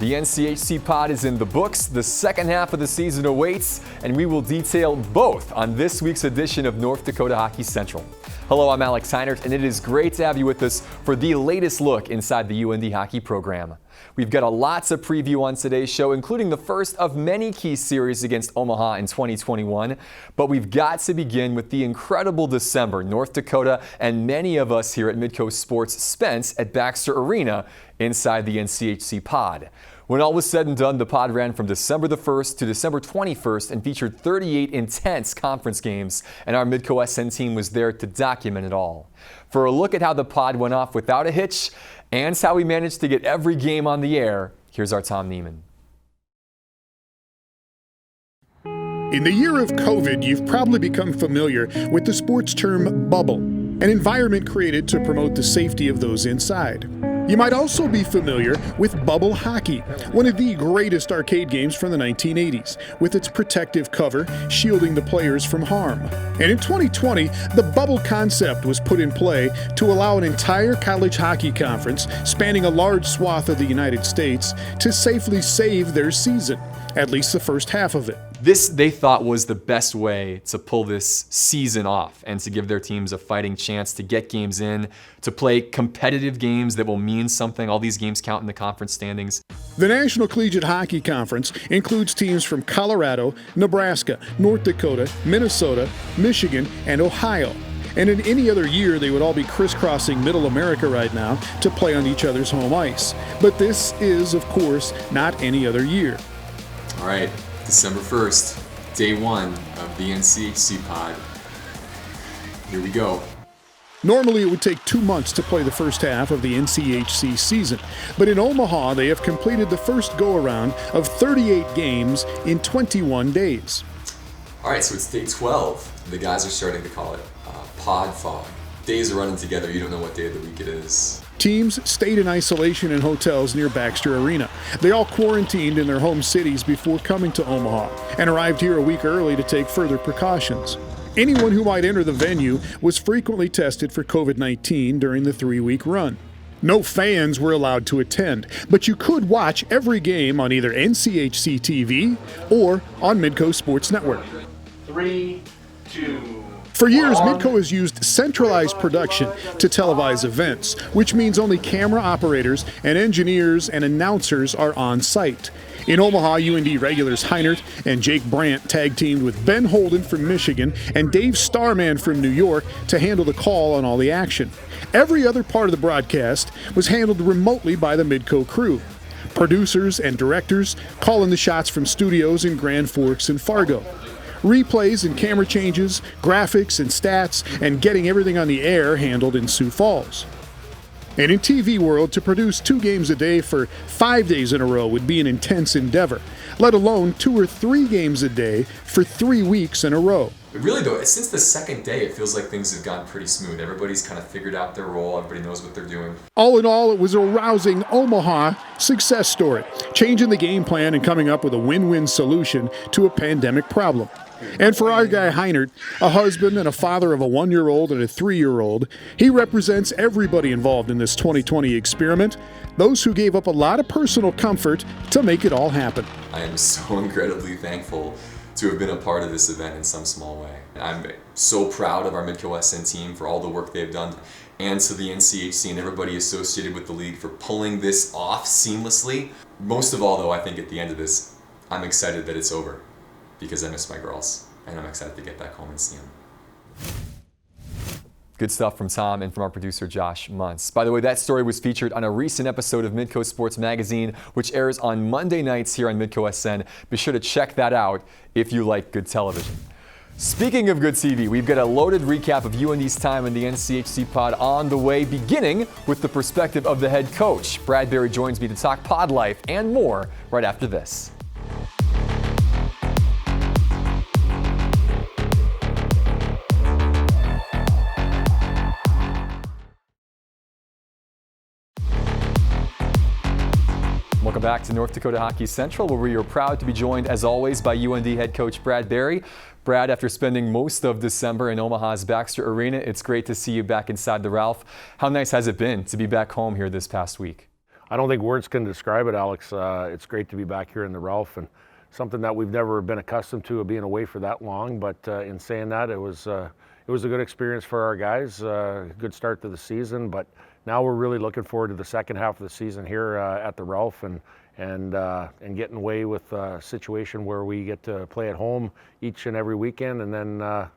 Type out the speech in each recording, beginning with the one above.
The NCHC Pod is in the books, the second half of the season awaits, and we will detail both on this week's edition of North Dakota Hockey Central. Hello, I'm Alex Heinert, and it is great to have you with us for the latest look inside the UND hockey program. We've got a lot to preview on today's show, including the first of many key series against Omaha in 2021. But we've got to begin with the incredible December North Dakota and many of us here at Midco Sports spent at Baxter Arena inside the NCHC Pod. When all was said and done, the pod ran from December the 1st to December 21st and featured 38 intense conference games, and our MidcoSN team was there to document it all. For a look at how the pod went off without a hitch and how we managed to get every game on the air, here's our Tom Neiman. In the year of COVID, you've probably become familiar with the sports term bubble, an environment created to promote the safety of those inside. You might also be familiar with bubble hockey, one of the greatest arcade games from the 1980s, with its protective cover shielding the players from harm. And in 2020, the bubble concept was put in play to allow an entire college hockey conference spanning a large swath of the United States to safely save their season, at least the first half of it. This, they thought, was the best way to pull this season off and to give their teams a fighting chance to get games in, to play competitive games that will mean something. All these games count in the conference standings. The National Collegiate Hockey Conference includes teams from Colorado, Nebraska, North Dakota, Minnesota, Michigan, and Ohio. And in any other year, they would all be crisscrossing Middle America right now to play on each other's home ice. But this is, of course, not any other year. All right. December 1st, day one of the NCHC Pod. Here we go. Normally it would take 2 months to play the first half of the NCHC season, but in Omaha they have completed the first go-around of 38 games in 21 days. All right, so it's day 12. The guys are starting to call it pod fog. Days are running together, you don't know what day of the week it is. Teams stayed in isolation in hotels near Baxter Arena. They all quarantined in their home cities before coming to Omaha and arrived here a week early to take further precautions. Anyone who might enter the venue was frequently tested for COVID-19 during the 3-week run. No fans were allowed to attend, but you could watch every game on either NCHC TV or on Midco Sports Network. 3, 2, For years, Midco has used centralized production to televise events, which means only camera operators and engineers and announcers are on site. In Omaha, UND regulars Heinert and Jake Brandt tag-teamed with Ben Holden from Michigan and Dave Starman from New York to handle the call on all the action. Every other part of the broadcast was handled remotely by the Midco crew. Producers and directors calling the shots from studios in Grand Forks and Fargo. Replays and camera changes, graphics and stats, and getting everything on the air handled in Sioux Falls. And in TV world, to produce 2 games a day for 5 days in a row would be an intense endeavor, let alone 2 or 3 games a day for 3 weeks in a row. But really though, since the second day, it feels like things have gone pretty smooth. Everybody's kind of figured out their role. Everybody knows what they're doing. All in all, it was a rousing Omaha success story, changing the game plan and coming up with a win-win solution to a pandemic problem. And for our guy Heinert, a husband and a father of a 1-year-old and a 3-year-old, he represents everybody involved in this 2020 experiment, those who gave up a lot of personal comfort to make it all happen. I am so incredibly thankful to have been a part of this event in some small way. I'm so proud of our MidcoSN team for all the work they've done, and to the NCHC and everybody associated with the league for pulling this off seamlessly. Most of all though, I think at the end of this, I'm excited that it's over, because I miss my girls, and I'm excited to get back home and see them. Good stuff from Tom and from our producer Josh Muntz. By the way, that story was featured on a recent episode of Midco Sports Magazine, which airs on Monday nights here on MidcoSN. Be sure to check that out if you like good television. Speaking of good TV, we've got a loaded recap of UND's time in the NCHC Pod on the way, beginning with the perspective of the head coach. Brad Berry joins me to talk pod life and more right after this. Welcome back to North Dakota Hockey Central, where we are proud to be joined, as always, by UND head coach Brad Berry. Brad, after spending most of December in Omaha's Baxter Arena, it's great to see you back inside the Ralph. How nice has it been to be back home here this past week? I don't think words can describe it, Alex. It's great to be back here in the Ralph, and something that we've never been accustomed to, of being away for that long. But in saying that, it was a good experience for our guys, good start to the season. But now we're really looking forward to the second half of the season here at the Ralph, and getting away with a situation where we get to play at home each and every weekend, and then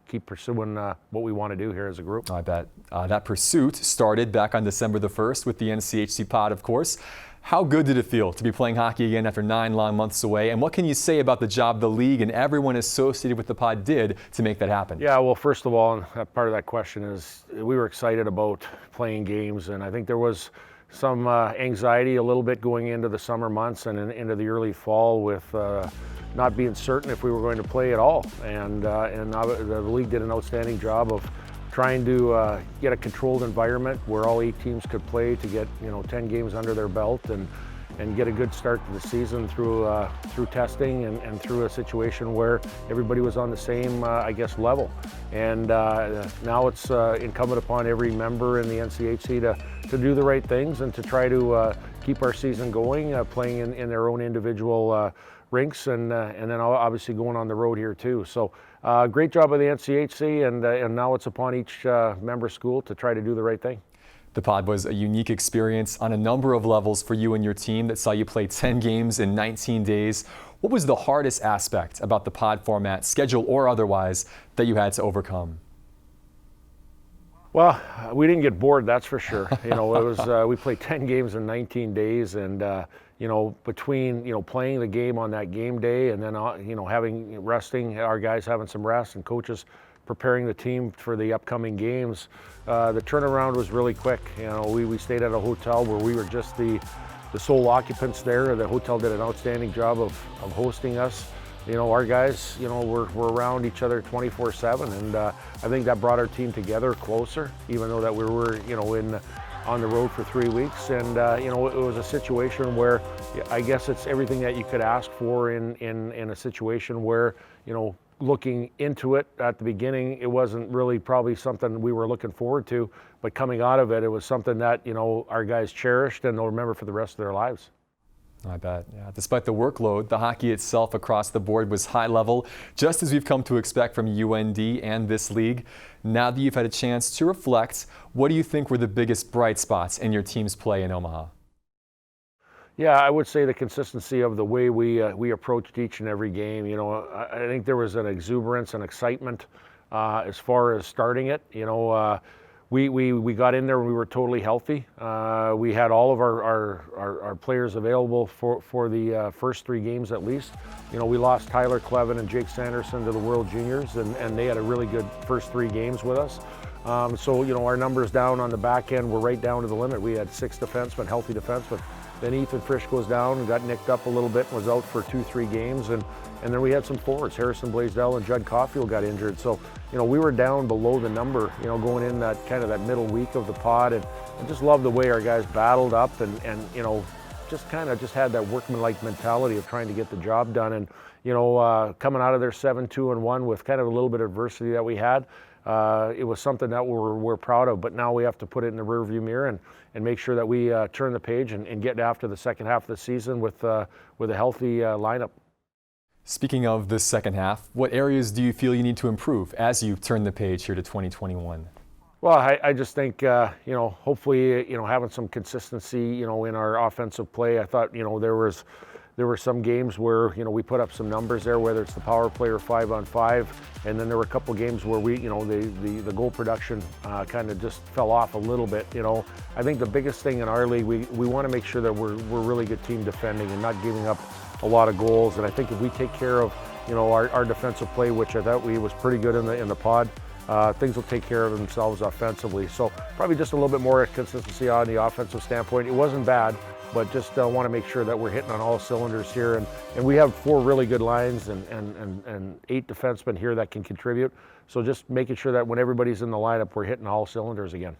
keep pursuing what we want to do here as a group. I bet. That pursuit started back on December the 1st with the NCHC Pod, of course. How good did it feel to be playing hockey again after 9 long months away? And what can you say about the job the league and everyone associated with the Pod did to make that happen? Yeah, well, first of all, and part of that question is we were excited about playing games, and I think there was some anxiety a little bit going into the summer months and into the early fall with not being certain if we were going to play at all. And the league did an outstanding job of trying to get a controlled environment where all 8 teams could play to get 10 games under their belt and get a good start to the season through testing and through a situation where everybody was on the same level. And now it's incumbent upon every member in the NCHC to do the right things and to try to keep our season going, playing in their own individual rinks, and then obviously going on the road here too. So great job by the NCHC, and now it's upon each member school to try to do the right thing. The Pod was a unique experience on a number of levels for you and your team that saw you play 10 games in 19 days. What was the hardest aspect about the Pod format, schedule or otherwise, that you had to overcome? Well, we didn't get bored, that's for sure. It was we played 10 games in 19 days, and between playing the game on that game day and then having resting our guys, having some rest, and coaches preparing the team for the upcoming games, the turnaround was really quick. We stayed at a hotel where we were just the sole occupants there. The hotel did an outstanding job of hosting us. Our guys, we're around each other 24/7, and I think that brought our team together closer, even though that we were, on the road for 3 weeks. And it was a situation where I guess it's everything that you could ask for in a situation where, looking into it at the beginning, it wasn't really probably something we were looking forward to, but coming out of it, it was something that, our guys cherished and they'll remember for the rest of their lives. I bet. Yeah. Despite the workload, the hockey itself across the board was high level, just as we've come to expect from UND and this league. Now that you've had a chance to reflect, what do you think were the biggest bright spots in your team's play in Omaha? Yeah, I would say the consistency of the way we approached each and every game. I think there was an exuberance and excitement as far as starting it. We got in there and we were totally healthy. We had all of our players available for the first 3 games at least. We lost Tyler Clevin and Jake Sanderson to the World Juniors, and they had a really good first 3 games with us. So our numbers down on the back end were right down to the limit. We had 6 defensemen, healthy defensemen. Then Ethan Frisch goes down and got nicked up a little bit and was out for 2-3 games. And then we had some forwards. Harrison Blaisdell and Judd Caulfield got injured. So, we were down below the number, going in that kind of that middle week of the pod. And I just love the way our guys battled up and just had that workmanlike mentality of trying to get the job done. And, coming out of there 7-2-1 with kind of a little bit of adversity that we had, it was something that we're proud of, but now we have to put it in the rearview mirror and make sure that we turn the page and get after the second half of the season with a healthy lineup. Speaking of the second half, what areas do you feel you need to improve as you turn the page here to 2021? Well, I just think, hopefully, having some consistency, in our offensive play. I thought, there were some games where, we put up some numbers there, whether it's the power play or 5-on-5, and then there were a couple games where we, the goal production kind of just fell off a little bit. I think the biggest thing in our league, we want to make sure that we're a really good team defending and not giving up a lot of goals. And I think if we take care of, our defensive play, which I thought was pretty good in the pod, things will take care of themselves offensively. So probably just a little bit more consistency on the offensive standpoint. It wasn't bad, but just want to make sure that we're hitting on all cylinders here. And we have 4 really good lines and 8 defensemen here that can contribute. So just making sure that when everybody's in the lineup, we're hitting all cylinders again.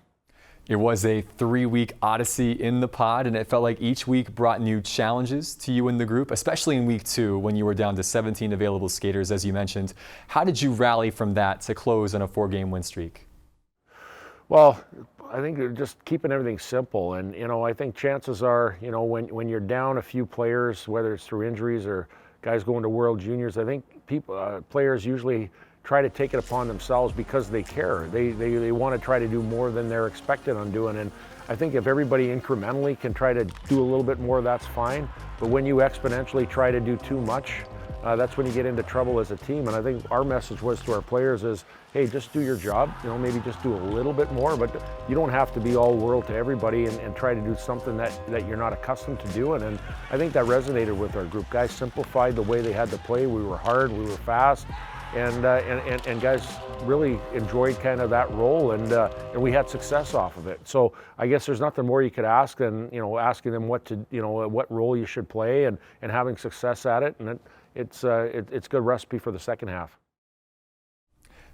It was a 3-week odyssey in the pod, and it felt like each week brought new challenges to you and the group, especially in week 2 when you were down to 17 available skaters, as you mentioned. How did you rally from that to close on a 4-game win streak? Well, I think they're just keeping everything simple. And, I think chances are, when you're down a few players, whether it's through injuries or guys going to World Juniors, I think players usually try to take it upon themselves because they care. They want to try to do more than they're expected on doing. And I think if everybody incrementally can try to do a little bit more, that's fine. But when you exponentially try to do too much, that's when you get into trouble as a team. And I think our message was to our players is, hey, just do your job, maybe just do a little bit more, but you don't have to be all world to everybody and try to do something that you're not accustomed to doing. And I think that resonated with our group. Guys simplified the way they had to play. We were hard, we were fast, and guys really enjoyed kind of that role, and we had success off of it. So I guess there's nothing more you could ask than, asking them what role you should play and having success at it. And it's a good recipe for the second half.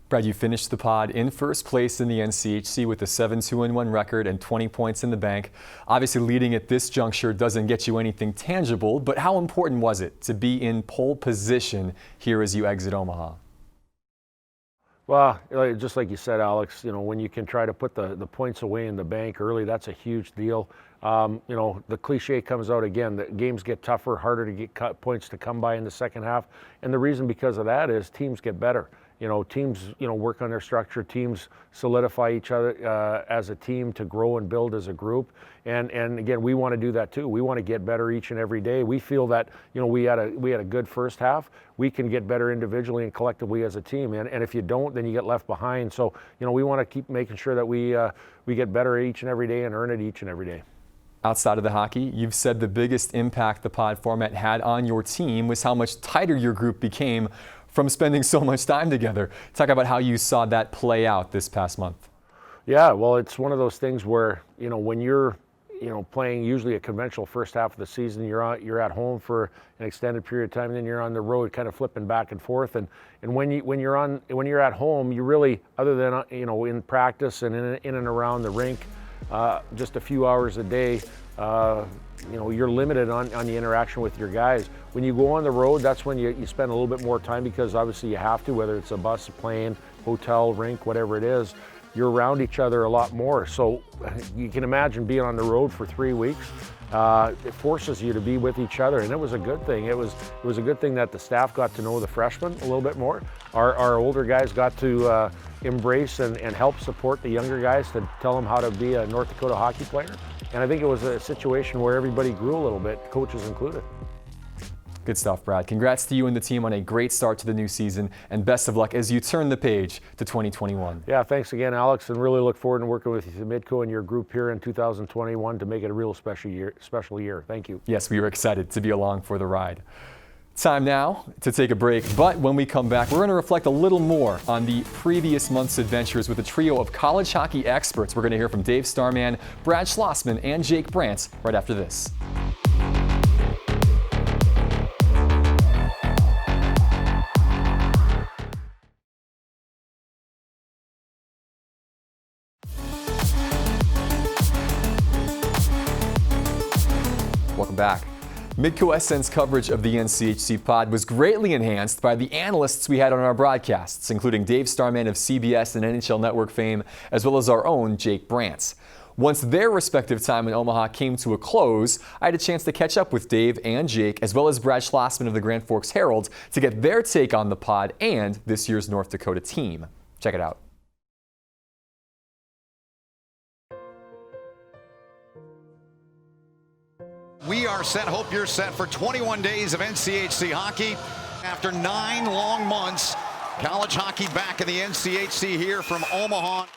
Brad, you finished the pod in first place in the NCHC with a 7-2-1 record and 20 points in the bank. Obviously, leading at this juncture doesn't get you anything tangible, but how important was it to be in pole position here as you exit Omaha? Well, just like you said, Alex, when you can try to put the points away in the bank early, that's a huge deal. The cliche comes out again, that games get tougher, harder to get points to come by in the second half. And the reason because of that is teams get better. Teams, work on their structure. Teams solidify each other as a team to grow and build as a group. And again, we want to do that too. We want to get better each and every day. We feel that, we had a good first half. We can get better individually and collectively as a team. And if you don't, then you get left behind. So, we want to keep making sure that we get better each and every day and earn it each and every day. Outside of the hockey, you've said the biggest impact the pod format had on your team was how much tighter your group became from spending so much time together. Talk about how you saw that play out this past month. Yeah, well, it's one of those things where, when you're, playing usually a conventional first half of the season, you're at home for an extended period of time, and then you're on the road kind of flipping back and forth. And when you're at home, you really, other than, in practice and in and around the rink, just a few hours a day, you're limited on the interaction with your guys. When you go on the road, that's when you spend a little bit more time, because obviously you have to, whether it's a bus, a plane, hotel, rink, whatever it is, you're around each other a lot more. So you can imagine being on the road for 3 weeks. It forces you to be with each other, and it was a good thing. It was a good thing that the staff got to know the freshmen a little bit more. Our older guys got to embrace and help support the younger guys to tell them how to be a North Dakota hockey player. And I think it was a situation where everybody grew a little bit, coaches included. Good stuff, Brad. Congrats to you and the team on a great start to the new season, and best of luck as you turn the page to 2021. Yeah, thanks again, Alex, and really look forward to working with you, Midco, and your group here in 2021 to make it a real special year. Thank you. Yes, we are excited to be along for the ride. Time now to take a break, but when we come back, we're going to reflect a little more on the previous month's adventures with a trio of college hockey experts. We're going to hear from Dave Starman, Brad Schlossman, and Jake Brandt right after this. Welcome back. MidcoSN's coverage of the NCHC Pod was greatly enhanced by the analysts we had on our broadcasts, including Dave Starman of CBS and NHL Network fame, as well as our own Jake Brandt. Once their respective time in Omaha came to a close, I had a chance to catch up with Dave and Jake, as well as Brad Schlossman of the Grand Forks Herald, to get their take on the pod and this year's North Dakota team. Check it out. We are set, hope you're set for 21 days of NCHC hockey. After 9 long months, college hockey back in the NCHC here from Omaha.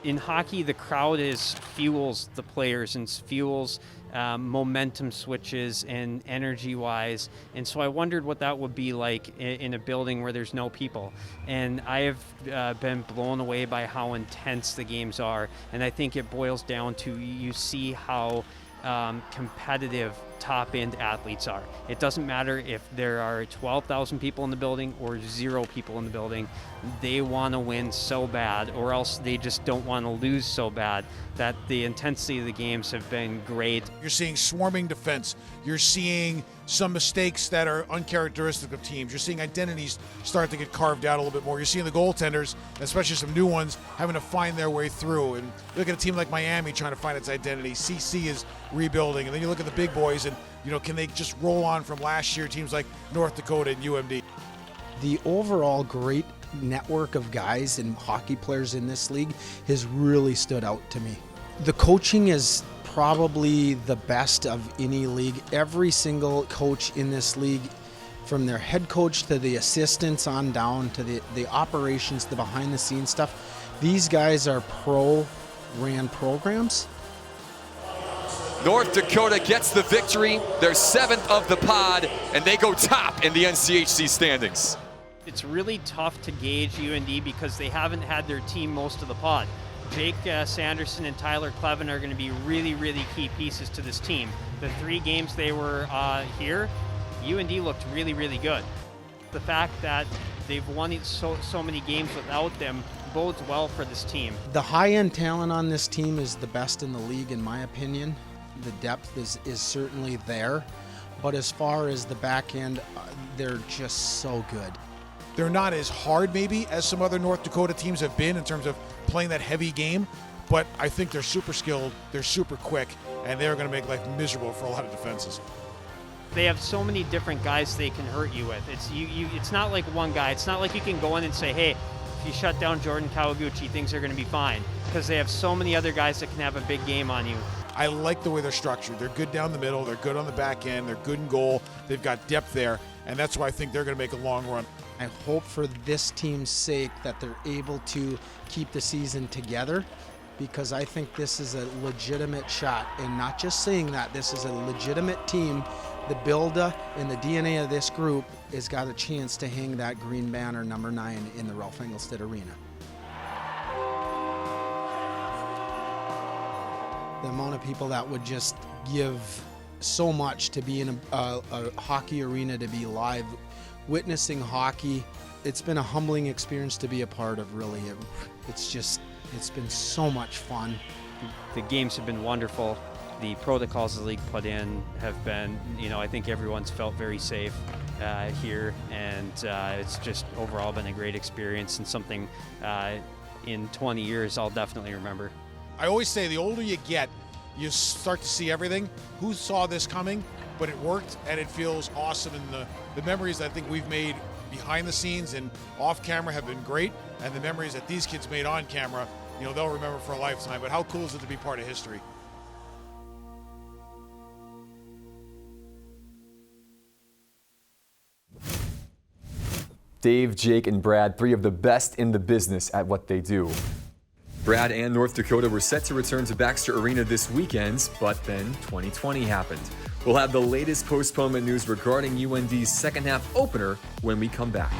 In hockey, the crowd fuels the players and fuels momentum switches and energy-wise. And so I wondered what that would be like in a building where there's no people. And I have been blown away by how intense the games are. And I think it boils down to you see how competitive top-end athletes are. It doesn't matter if there are 12,000 people in the building or 0 people in the building. They want to win so bad, or else they just don't want to lose so bad, that the intensity of the games have been great. You're seeing swarming defense. You're seeing some mistakes that are uncharacteristic of teams. You're seeing identities start to get carved out a little bit more. You're seeing the goaltenders, especially some new ones, having to find their way through. And look at a team like Miami trying to find its identity. CC is rebuilding. And then you look at the big boys and, can they just roll on from last year, teams like North Dakota and UMD? The overall great network of guys and hockey players in this league has really stood out to me. The coaching is probably the best of any league. Every single coach in this league, from their head coach to the assistants on down to the operations, the behind the scenes stuff, these guys are ran programs. North Dakota gets the victory, their 7th of the pod, and they go top in the NCHC standings. It's really tough to gauge UND because they haven't had their team most of the pod. Jake Sanderson and Tyler Clevin are going to be really, really key pieces to this team. The 3 games they were here, UND looked really, really good. The fact that they've won so many games without them bodes well for this team. The high-end talent on this team is the best in the league, in my opinion. The depth is certainly there, but as far as the back end, they're just so good. They're not as hard maybe as some other North Dakota teams have been in terms of playing that heavy game, but I think they're super skilled, they're super quick, and they're going to make life miserable for a lot of defenses. They have so many different guys they can hurt you with. It's not like one guy. It's not like you can go in and say, hey, if you shut down Jordan Kawaguchi, things are going to be fine, because they have so many other guys that can have a big game on you. I like the way they're structured. They're good down the middle, they're good on the back end, they're good in goal, they've got depth there, and that's why I think they're going to make a long run. I hope for this team's sake that they're able to keep the season together, because I think this is a legitimate shot. And not just saying that, this is a legitimate team. The build-up and the DNA of this group has got a chance to hang that green banner number 9 in the Ralph Engelstad Arena. The amount of people that would just give so much to be in a hockey arena, to be live, witnessing hockey. It's been a humbling experience to be a part of, really. It's been so much fun. The games have been wonderful. The protocols the league put in have been, I think everyone's felt very safe here, and it's just overall been a great experience and something in 20 years I'll definitely remember. I always say the older you get, you start to see everything. Who saw this coming? But it worked, and it feels awesome. And the memories that I think we've made behind the scenes and off camera have been great. And the memories that these kids made on camera, they'll remember for a lifetime. But how cool is it to be part of history? Dave, Jake, and Brad, 3 of the best in the business at what they do. Brad and North Dakota were set to return to Baxter Arena this weekend, but then 2020 happened. We'll have the latest postponement news regarding UND's second half opener when we come back.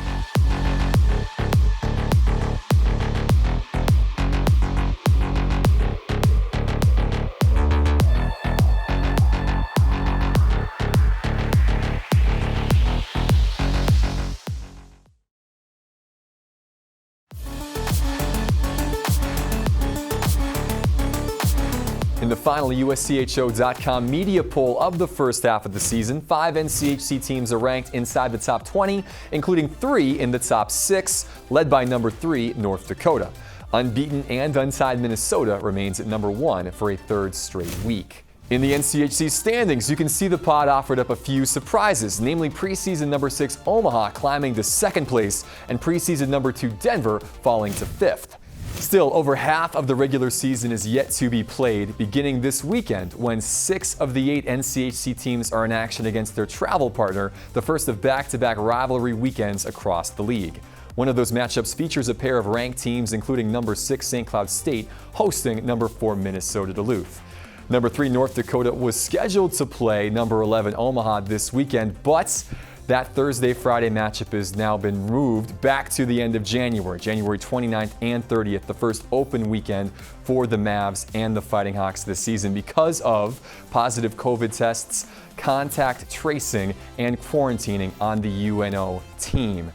In the final USCHO.com media poll of the first half of the season, 5 NCHC teams are ranked inside the top 20, including 3 in the top 6, led by number 3, North Dakota. Unbeaten and untied Minnesota remains at number 1 for a 3rd straight week. In the NCHC standings, you can see the pod offered up a few surprises, namely preseason number 6 Omaha climbing to 2nd place and preseason number 2 Denver falling to 5th. Still, over half of the regular season is yet to be played, beginning this weekend when 6 of the 8 NCHC teams are in action against their travel partner, the first of back-to-back rivalry weekends across the league. One of those matchups features a pair of ranked teams, including number 6 St. Cloud State hosting number 4 Minnesota Duluth. Number 3 North Dakota was scheduled to play number 11 Omaha this weekend, but That Thursday-Friday matchup has now been moved back to the end of January, January 29th and 30th, the first open weekend for the Mavs and the Fighting Hawks this season because of positive COVID tests, contact tracing, and quarantining on the UNO team.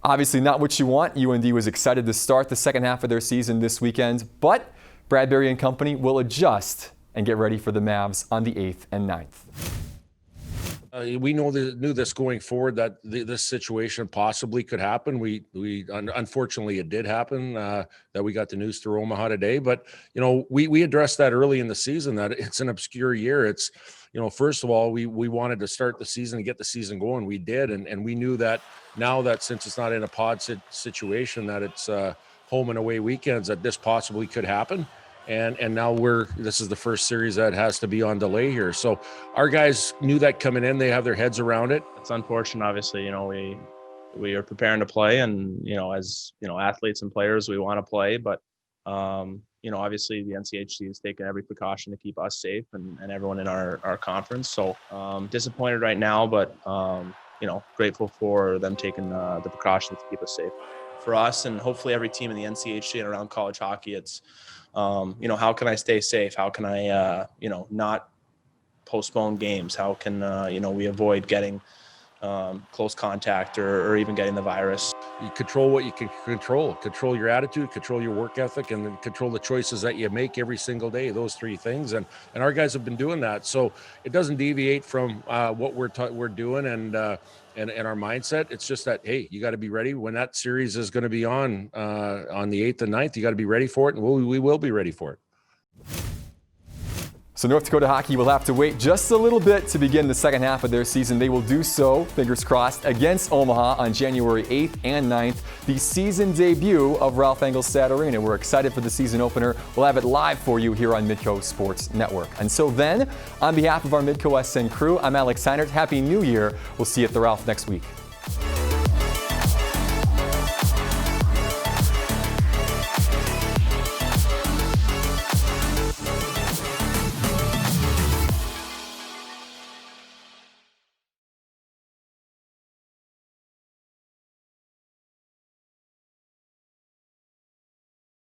Obviously not what you want. UND was excited to start the second half of their season this weekend, but Bradbury and company will adjust and get ready for the Mavs on the 8th and 9th. We knew this going forward, that this situation possibly could happen. We unfortunately it did happen, that we got the news through Omaha today. But we addressed that early in the season, that it's an obscure year. It's first of all, we wanted to start the season and get the season going. We did, and we knew that now that since it's not in a pod situation, that it's home and away weekends, that this possibly could happen. And now this is the first series that has to be on delay here. So our guys knew that coming in. They have their heads around it. It's unfortunate, obviously. We are preparing to play, and as athletes and players, we want to play. But obviously the NCHC has taken every precaution to keep us safe and everyone in our conference. So disappointed right now, but grateful for them taking the precautions to keep us safe. For us, and hopefully every team in the NCHC and around college hockey, it's how can I stay safe? How can I, not postpone games? How can, we avoid getting close contact or even getting the virus? You control what you can control. Control your attitude, control your work ethic, and then control the choices that you make every single day. Those three things, and our guys have been doing that. So it doesn't deviate from what we're doing and our mindset. It's just that, hey, you got to be ready when that series is going to be on the 8th and 9th. You got to be ready for it, and we will be ready for it. So North Dakota hockey will have to wait just a little bit to begin the second half of their season. They will do so, fingers crossed, against Omaha on January 8th and 9th, the season debut of Ralph Engelstad Arena. We're excited for the season opener. We'll have it live for you here on Midco Sports Network. Until then, on behalf of our MidcoSN crew, I'm Alex Heinert. Happy New Year. We'll see you at the Ralph next week.